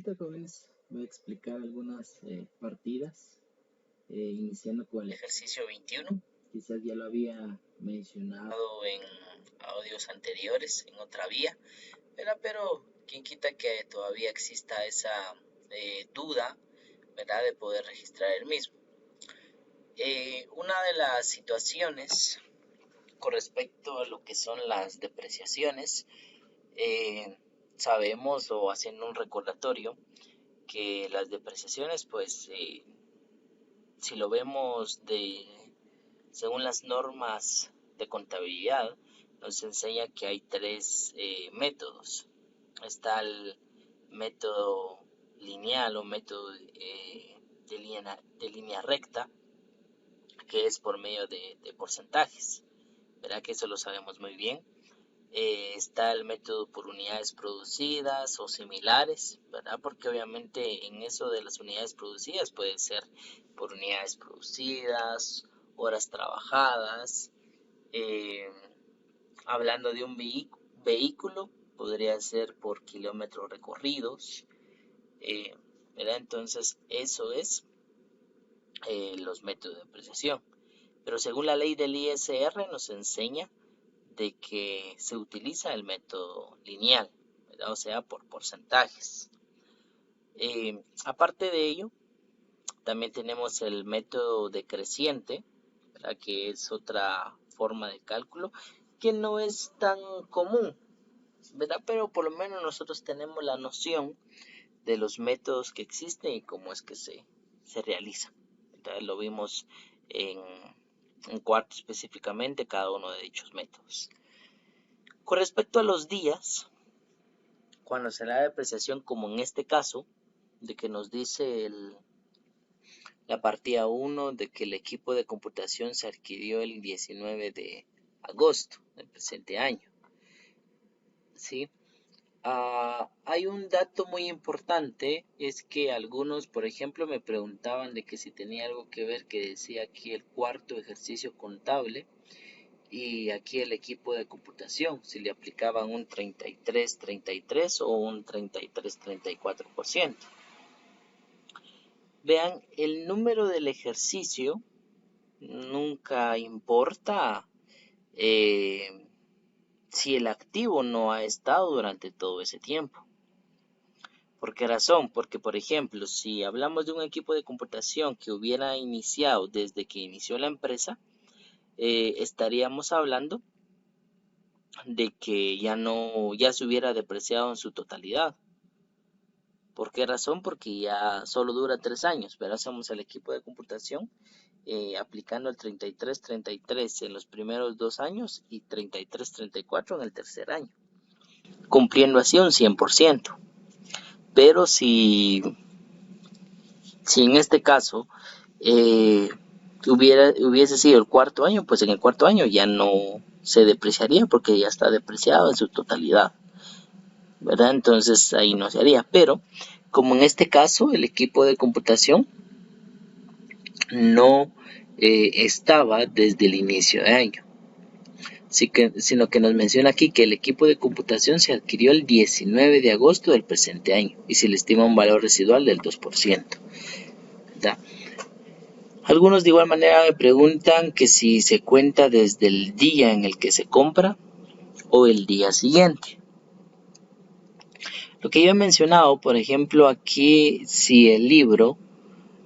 ahorita, jóvenes, voy a explicar algunas partidas, iniciando con el ejercicio 21. Quizás ya lo había mencionado en audios anteriores, en otra vía, ¿verdad? Pero quién quita que todavía exista esa duda, ¿verdad?, de poder registrar el mismo. Una de las situaciones con respecto a lo que son las depreciaciones, sabemos, o haciendo un recordatorio, que las depreciaciones, pues, si lo vemos según las normas de contabilidad, nos enseña que hay tres métodos. Está el método lineal o método de línea recta, que es por medio de porcentajes, ¿verdad? Que eso lo sabemos muy bien. Está el método por unidades producidas o similares, ¿verdad? Porque obviamente en eso de las unidades producidas puede ser por unidades producidas, horas trabajadas. Hablando de un vehículo, podría ser por kilómetros recorridos, ¿verdad? Entonces eso es los métodos de depreciación. Pero según la ley del ISR nos enseña de que se utiliza el método lineal, ¿verdad? O sea, por porcentajes. Aparte de ello, también tenemos el método decreciente, ¿verdad?, que es otra forma de cálculo que no es tan común, ¿verdad? Pero por lo menos nosotros tenemos la noción de los métodos que existen y cómo es que se realizan. Entonces lo vimos en cuarto específicamente cada uno de dichos métodos. Con respecto a los días, cuando se da depreciación, como en este caso, de que nos dice la partida 1 de que el equipo de computación se adquirió el 19 de agosto del presente año, ¿sí? Hay un dato muy importante, es que algunos, por ejemplo, me preguntaban de que si tenía algo que ver, que decía aquí el cuarto ejercicio contable y aquí el equipo de computación, si le aplicaban un 33-33 o un 33-34%. Vean, el número del ejercicio nunca importa si el activo no ha estado durante todo ese tiempo. ¿Por qué razón? Porque, por ejemplo, si hablamos de un equipo de computación que hubiera iniciado desde que inició la empresa, estaríamos hablando de que ya se hubiera depreciado en su totalidad. ¿Por qué razón? Porque ya solo dura 3 años, pero hacemos el equipo de computación aplicando el 33-33 en los primeros 2 años y 33-34 en el tercer año, cumpliendo así un 100%. Pero si en este caso hubiese sido el cuarto año, pues en el cuarto año ya no se depreciaría porque ya está depreciado en su totalidad, ¿verdad? Entonces ahí no se haría. Pero como en este caso el equipo de computación no estaba desde el inicio de año, sino que nos menciona aquí que el equipo de computación se adquirió el 19 de agosto del presente año y se le estima un valor residual del 2%, ¿verdad? Algunos de igual manera me preguntan que si se cuenta desde el día en el que se compra o el día siguiente. Lo que yo he mencionado, por ejemplo, aquí si el libro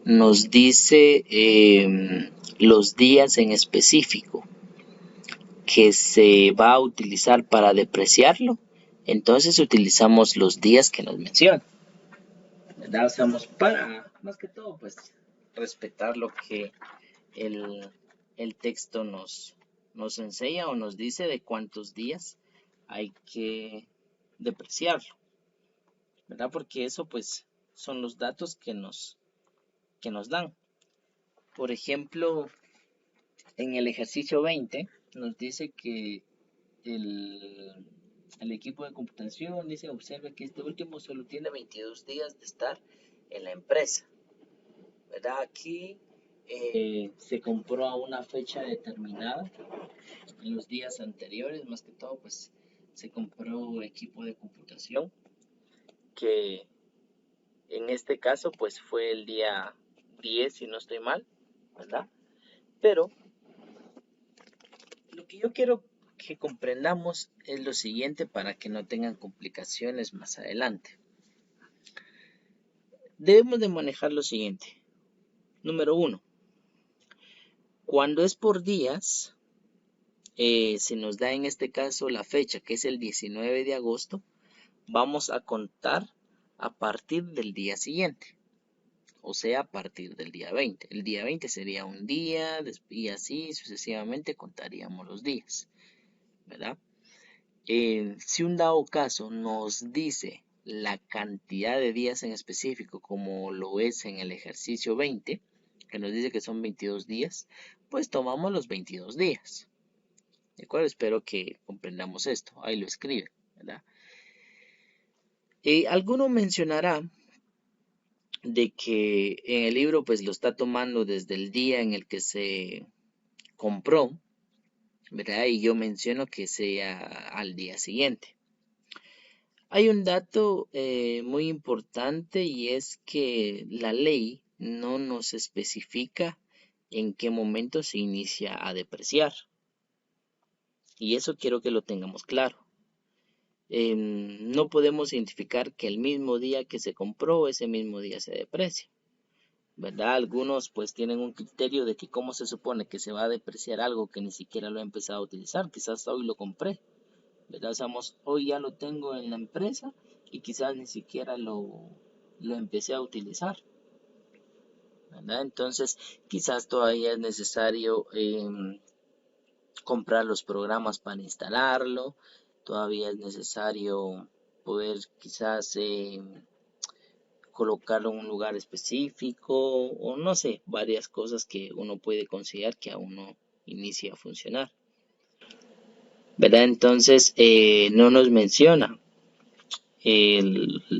nos dice los días en específico que se va a utilizar para depreciarlo, entonces utilizamos los días que nos menciona, ¿verdad? Usamos para, más que todo, pues respetar lo que el texto nos enseña o nos dice de cuántos días hay que depreciarlo, ¿verdad? Porque eso pues son los datos que nos dan. Por ejemplo, en el ejercicio 20 nos dice que el equipo de computación dice, observe que este último solo tiene 22 días de estar en la empresa, ¿verdad? Aquí se compró a una fecha determinada. En los días anteriores, más que todo, pues se compró equipo de computación que En este caso, pues fue el día 10, si no estoy mal, ¿verdad? Pero lo que yo quiero que comprendamos es lo siguiente para que no tengan complicaciones más adelante. Debemos de manejar lo siguiente. Número 1. Cuando es por días, se nos da en este caso la fecha, que es el 19 de agosto, vamos a contar a partir del día siguiente. O sea, a partir del día 20. El día 20 sería un día y así sucesivamente contaríamos los días, ¿verdad? Si un dado caso nos dice la cantidad de días en específico, como lo es en el ejercicio 20, que nos dice que son 22 días, pues tomamos los 22 días. ¿De acuerdo? Espero que comprendamos esto. Ahí lo escribe, ¿verdad? Alguno mencionará de que en el libro pues lo está tomando desde el día en el que se compró, ¿verdad? Y yo menciono que sea al día siguiente. Hay un dato muy importante y es que la ley no nos especifica en qué momento se inicia a depreciar. Y eso quiero que lo tengamos claro. No podemos identificar que el mismo día que se compró, ese mismo día se deprecia, ¿verdad? Algunos pues tienen un criterio de que cómo se supone que se va a depreciar algo que ni siquiera lo he empezado a utilizar, quizás hoy lo compré, ¿verdad? Hoy ya lo tengo en la empresa y quizás ni siquiera lo empecé a utilizar, ¿verdad? Entonces quizás todavía es necesario comprar los programas para instalarlo, todavía es necesario poder quizás colocarlo en un lugar específico o no sé, varias cosas que uno puede considerar que aún no inicia a funcionar, ¿verdad? Entonces no nos menciona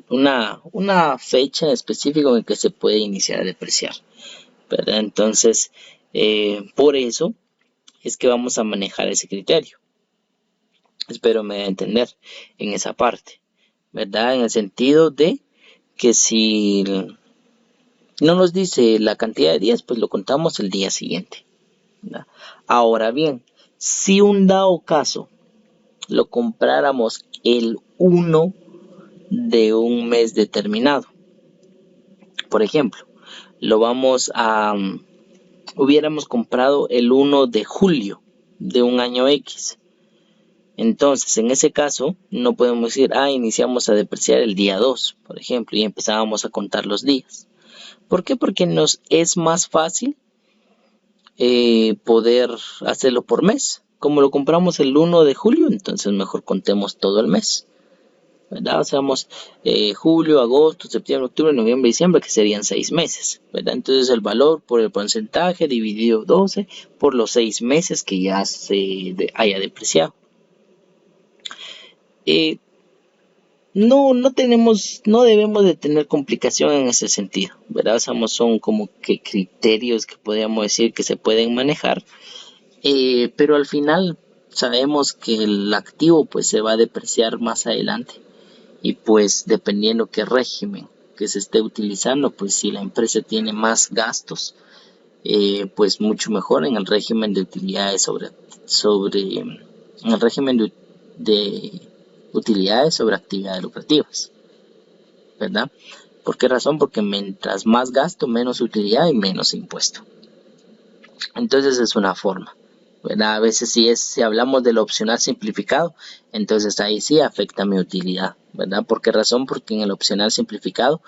una fecha específica en que se puede iniciar a depreciar, ¿verdad? Entonces por eso es que vamos a manejar ese criterio. Espero me dé a entender en esa parte, ¿verdad? En el sentido de que si no nos dice la cantidad de días, pues lo contamos el día siguiente, ¿verdad? Ahora bien, si un dado caso lo compráramos el 1 de un mes determinado, por ejemplo, hubiéramos comprado el 1 de julio de un año X. Entonces, en ese caso, no podemos decir, iniciamos a depreciar el día 2, por ejemplo, y empezábamos a contar los días. ¿Por qué? Porque nos es más fácil poder hacerlo por mes. Como lo compramos el 1 de julio, entonces mejor contemos todo el mes, ¿verdad? Hacemos julio, agosto, septiembre, octubre, noviembre, diciembre, que serían 6 meses, ¿verdad? Entonces el valor por el porcentaje dividido 12 por los 6 meses que ya se haya depreciado. No debemos de tener complicación en ese sentido, ¿verdad? Son como que criterios que podríamos decir que se pueden manejar, pero al final sabemos que el activo pues se va a depreciar más adelante y pues dependiendo qué régimen que se esté utilizando, pues si la empresa tiene más gastos, pues mucho mejor en el régimen de utilidades en el régimen de utilidades sobre actividades lucrativas, ¿verdad? ¿Por qué razón? Porque mientras más gasto, menos utilidad y menos impuesto. Entonces es una forma, ¿verdad? A veces si hablamos del opcional simplificado, entonces ahí sí afecta mi utilidad, ¿verdad? ¿Por qué razón? Porque en el opcional simplificado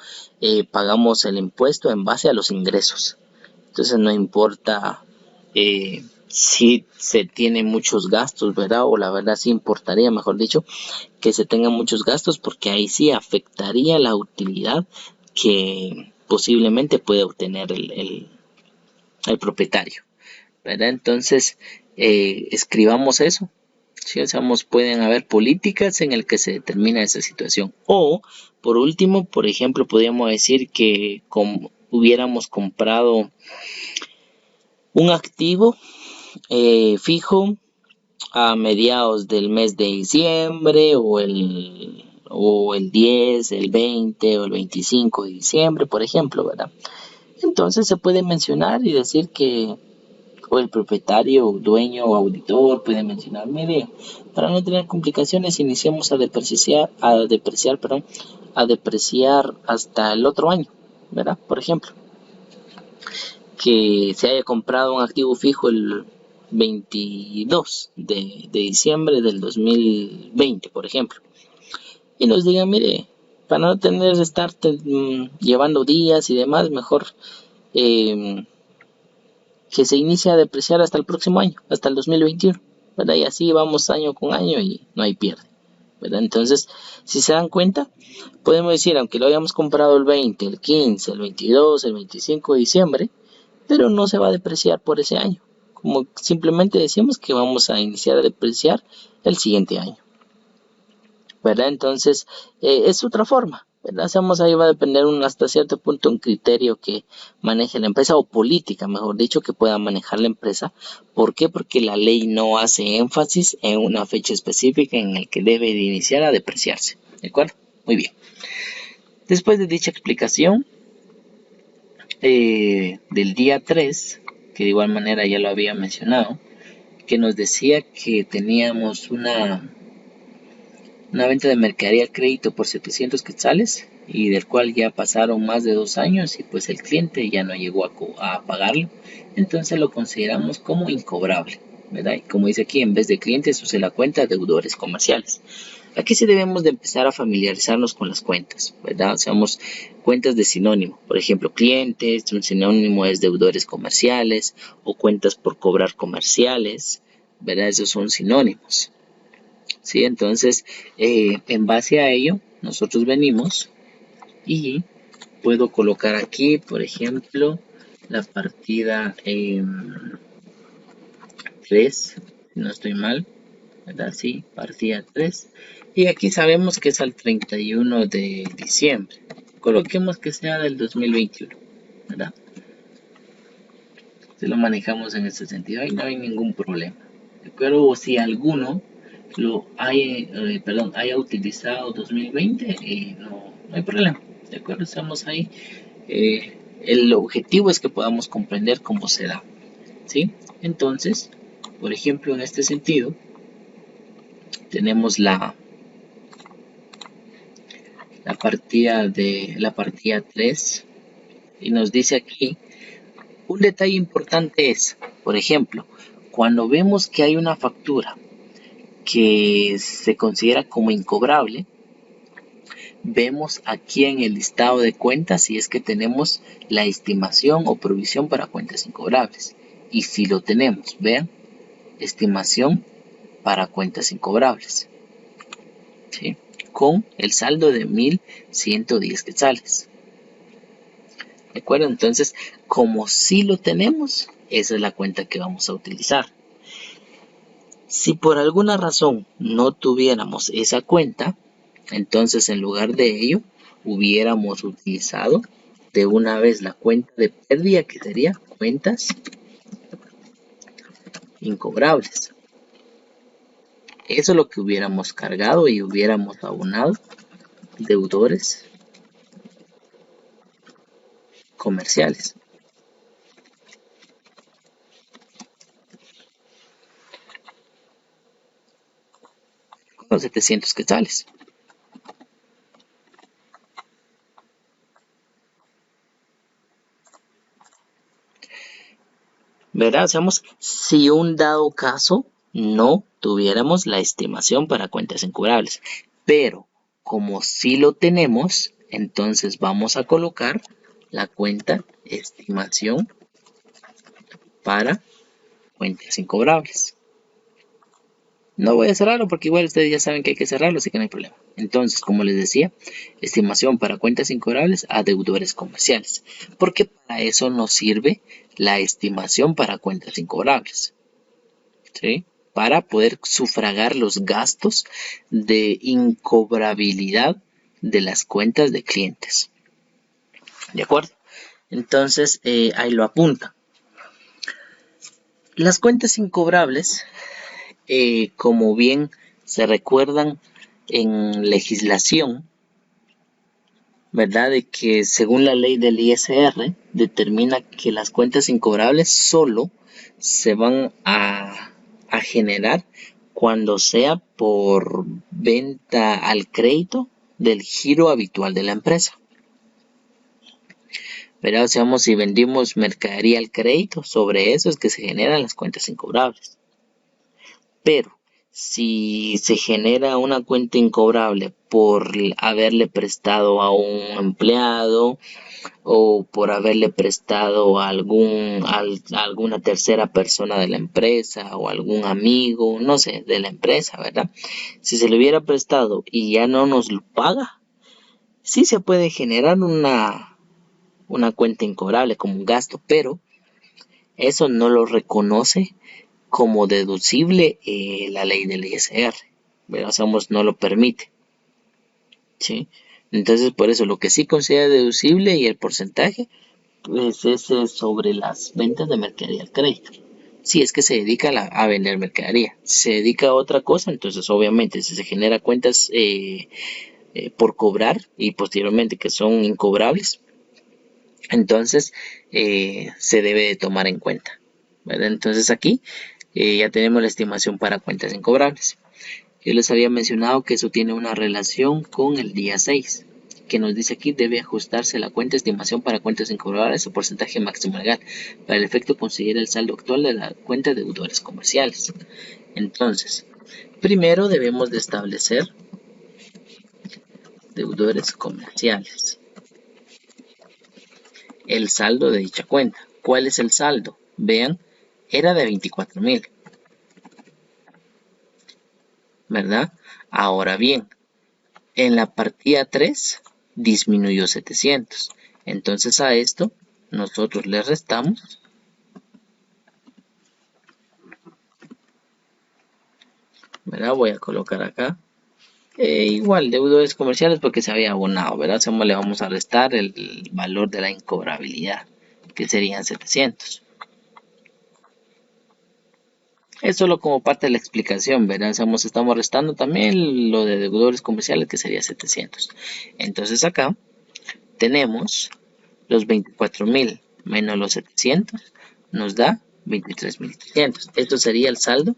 pagamos el impuesto en base a los ingresos. Entonces no importa si se tiene muchos gastos, ¿verdad? O la verdad sí importaría, mejor dicho, que se tengan muchos gastos porque ahí sí afectaría la utilidad que posiblemente pueda obtener el propietario, ¿verdad? Entonces escribamos eso. ¿Sí? Pueden haber políticas en el que se determina esa situación. O, por último, por ejemplo, podríamos decir que hubiéramos comprado un activo fijo a mediados del mes de diciembre o o el 10, el 20 o el 25 de diciembre, por ejemplo, ¿verdad? Entonces se puede mencionar y decir que, o el propietario, dueño o auditor puede mencionar, mire, para no tener complicaciones, iniciamos a depreciar hasta el otro año, ¿verdad? Por ejemplo, que se haya comprado un activo fijo el 22 de diciembre del 2020, por ejemplo, y nos digan, mire, para no tener que estar llevando días y demás, mejor eh, que se inicie a depreciar hasta el próximo año, hasta el 2021, ¿verdad? Y así vamos año con año y no hay pierde, ¿verdad? Entonces, si se dan cuenta, podemos decir, aunque lo hayamos comprado el 20, el 15, el 22, el 25 de diciembre, pero no se va a depreciar por ese año. Como simplemente decimos que vamos a iniciar a depreciar el siguiente año, ¿verdad? Entonces, es otra forma, ¿verdad? Hacemos ahí va a depender hasta cierto punto un criterio que maneje la empresa o política, mejor dicho, que pueda manejar la empresa. ¿Por qué? Porque la ley no hace énfasis en una fecha específica en la que debe de iniciar a depreciarse, ¿de acuerdo? Muy bien. Después de dicha explicación del día 3, que de igual manera ya lo había mencionado, que nos decía que teníamos una venta de mercadería al crédito por 700 quetzales y del cual ya pasaron más de 2 años y pues el cliente ya no llegó a pagarlo, entonces lo consideramos como incobrable, ¿verdad? Y como dice aquí, en vez de clientes use la cuenta deudores comerciales. Aquí sí debemos de empezar a familiarizarnos con las cuentas, ¿verdad? Usamos cuentas de sinónimo, por ejemplo, clientes, un sinónimo es deudores comerciales o cuentas por cobrar comerciales, ¿verdad? Esos son sinónimos. ¿Sí? Entonces, en base a ello, nosotros venimos y puedo colocar aquí, por ejemplo, la partida 3, si no estoy mal, ¿verdad? Sí, partida 3. Y aquí sabemos que es al 31 de diciembre. Coloquemos que sea del 2021, ¿verdad? Si lo manejamos en ese sentido, ahí no hay ningún problema. Pero si alguno haya utilizado 2020, no hay problema. De acuerdo, estamos ahí. El objetivo es que podamos comprender cómo se da, ¿sí? Entonces, por ejemplo, en este sentido, tenemos la partida 3 y nos dice aquí, un detalle importante es, por ejemplo, cuando vemos que hay una factura que se considera como incobrable, vemos aquí en el listado de cuentas si es que tenemos la estimación o provisión para cuentas incobrables. Y si lo tenemos, vean, estimación para cuentas incobrables, ¿sí? Con el saldo de 1110 quetzales. ¿De acuerdo? Entonces, como si lo tenemos, esa es la cuenta que vamos a utilizar. Si por alguna razón no tuviéramos esa cuenta, entonces en lugar de ello hubiéramos utilizado de una vez la cuenta de pérdida, que sería cuentas incobrables. Eso es lo que hubiéramos cargado y hubiéramos abonado deudores comerciales con 700 quetzales. ¿Verdad? Hacemos si un dado caso no tuviéramos la estimación para cuentas incobrables. Pero como si lo tenemos, entonces vamos a colocar la cuenta estimación para cuentas incobrables. No voy a cerrarlo porque igual ustedes ya saben que hay que cerrarlo, así que no hay problema. Entonces, como les decía, estimación para cuentas incobrables a deudores comerciales. Porque para eso nos sirve la estimación para cuentas incobrables, ¿sí? Para poder sufragar los gastos de incobrabilidad de las cuentas de clientes. ¿De acuerdo? Entonces, ahí lo apunta. Las cuentas incobrables, como bien se recuerdan, en legislación, ¿verdad? De que según la ley del ISR determina que las cuentas incobrables solo se van a generar cuando sea por venta al crédito del giro habitual de la empresa. ¿Verdad? O sea, si vendimos mercadería al crédito, sobre eso es que se generan las cuentas incobrables. Pero si se genera una cuenta incobrable por haberle prestado a un empleado o por haberle prestado a alguna tercera persona de la empresa o algún amigo, no sé, de la empresa, ¿verdad? Si se le hubiera prestado y ya no nos lo paga, sí se puede generar una cuenta incobrable como un gasto, pero eso no lo reconoce como deducible la ley del ISR, ¿verdad? No lo permite, ¿sí? Entonces, por eso lo que sí considera deducible y el porcentaje, pues es sobre las ventas de mercadería al crédito. Si es que se dedica a vender mercadería. Si se dedica a otra cosa, entonces obviamente si se genera cuentas por cobrar y posteriormente que son incobrables, entonces se debe de tomar en cuenta, ¿verdad? Entonces aquí ya tenemos la estimación para cuentas incobrables. Yo les había mencionado que eso tiene una relación con el día 6, que nos dice aquí debe ajustarse la cuenta de estimación para cuentas incobrables o porcentaje máximo legal. Para el efecto considera el saldo actual de la cuenta de deudores comerciales. Entonces, primero debemos de establecer deudores comerciales. El saldo de dicha cuenta. ¿Cuál es el saldo? Vean, era de 24,000, ¿verdad? Ahora bien, en la partida 3 disminuyó 700. Entonces a esto nosotros le restamos, ¿verdad? Voy a colocar acá. Igual, deudores comerciales porque se había abonado, ¿verdad? Le vamos a restar el valor de la incobrabilidad, que serían 700. Es solo como parte de la explicación, ¿verdad? Estamos restando también lo de deudores comerciales, que sería 700. Entonces acá tenemos los 24,000 menos los 700, nos da 23,300. Esto sería el saldo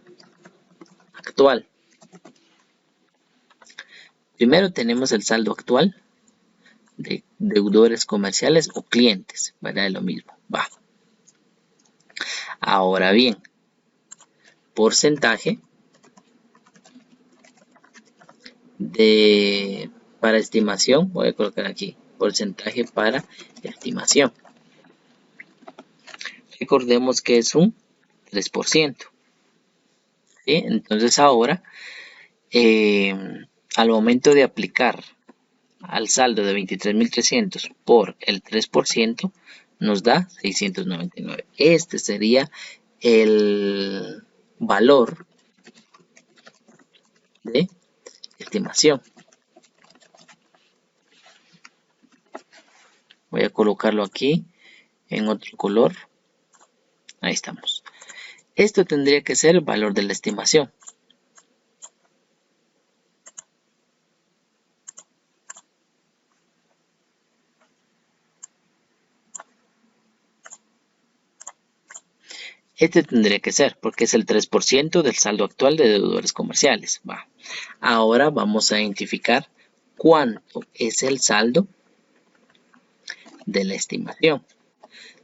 actual. Primero tenemos el saldo actual de deudores comerciales o clientes, ¿verdad? Es lo mismo. Va. Ahora bien, porcentaje para estimación, voy a colocar aquí, porcentaje para estimación. Recordemos que es un 3%. ¿Sí? Entonces ahora, al momento de aplicar al saldo de 23,300 por el 3%, nos da 699. Este sería el valor de estimación. Voy a colocarlo aquí en otro color. Ahí estamos. Esto tendría que ser el valor de la estimación. Este tendría que ser porque es el 3% del saldo actual de deudores comerciales. Va. Ahora vamos a identificar cuánto es el saldo de la estimación.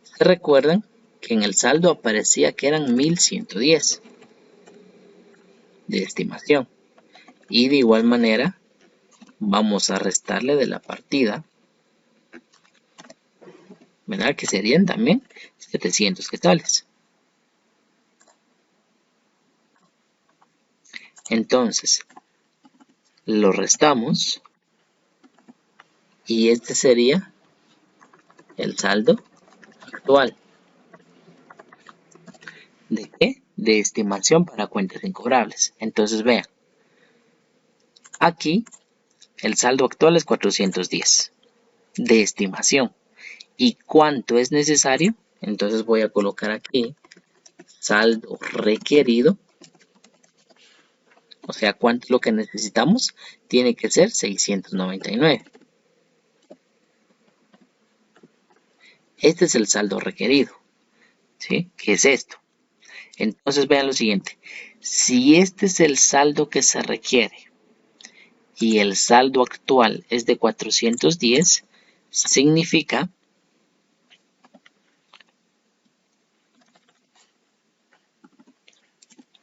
¿Se recuerdan que en el saldo aparecía que eran 1,110 de estimación? Y de igual manera vamos a restarle de la partida, ¿verdad? Que serían también 700 quetzales. Entonces, lo restamos y este sería el saldo actual. ¿De qué? De estimación para cuentas incobrables. Entonces vean, aquí el saldo actual es 410 de estimación. ¿Y cuánto es necesario? Entonces voy a colocar aquí saldo requerido O sea, ¿cuánto es lo que necesitamos? Tiene que ser 699. Este es el saldo requerido, ¿sí? ¿Qué es esto? Entonces vean lo siguiente. Si este es el saldo que se requiere y el saldo actual es de 410, significa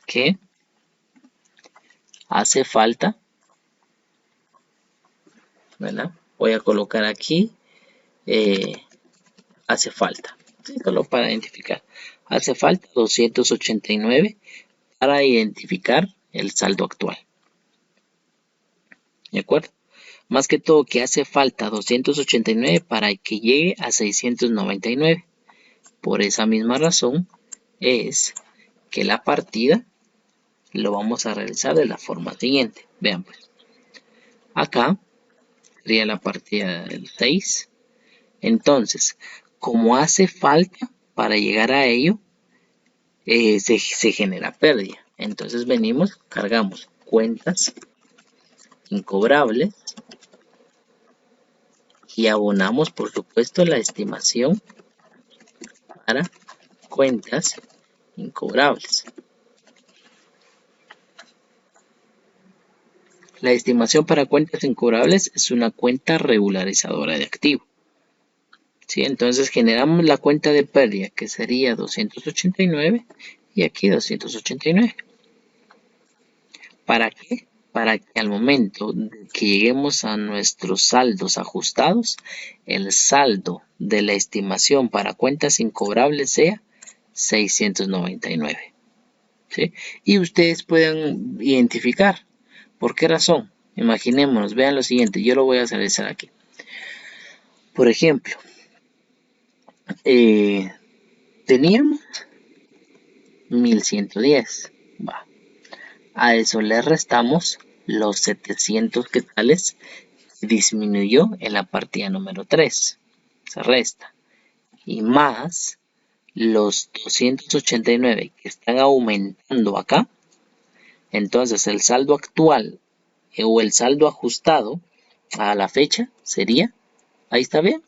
que hace falta, ¿verdad? Voy a colocar aquí, hace falta, ¿sí? Solo para identificar. Hace falta 289 para identificar el saldo actual. ¿De acuerdo? Más que todo que hace falta 289 para que llegue a 699. Por esa misma razón es que la partida lo vamos a realizar de la forma siguiente. Vean pues. Acá sería la partida del 6. Entonces, como hace falta para llegar a ello, se genera pérdida. Entonces venimos, cargamos cuentas incobrables y abonamos, por supuesto, la estimación para cuentas incobrables. La estimación para cuentas incobrables es una cuenta regularizadora de activo. ¿Sí? Entonces generamos la cuenta de pérdida, que sería 289 y aquí 289. ¿Para qué? Para que al momento de que lleguemos a nuestros saldos ajustados, el saldo de la estimación para cuentas incobrables sea 699. ¿Sí? Y ustedes pueden identificar. ¿Por qué razón? Imaginémonos, vean lo siguiente, yo lo voy a realizar aquí. Por ejemplo, teníamos 1110. Va. A eso le restamos los 700 quetzales que disminuyó en la partida número 3. Se resta. Y más los 289 que están aumentando acá. Entonces el saldo actual o el saldo ajustado a la fecha sería, ahí está bien,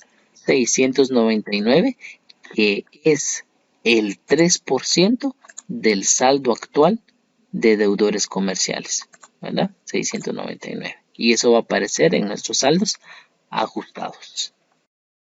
699, que es el 3% del saldo actual de deudores comerciales, ¿verdad? 699. Y eso va a aparecer en nuestros saldos ajustados.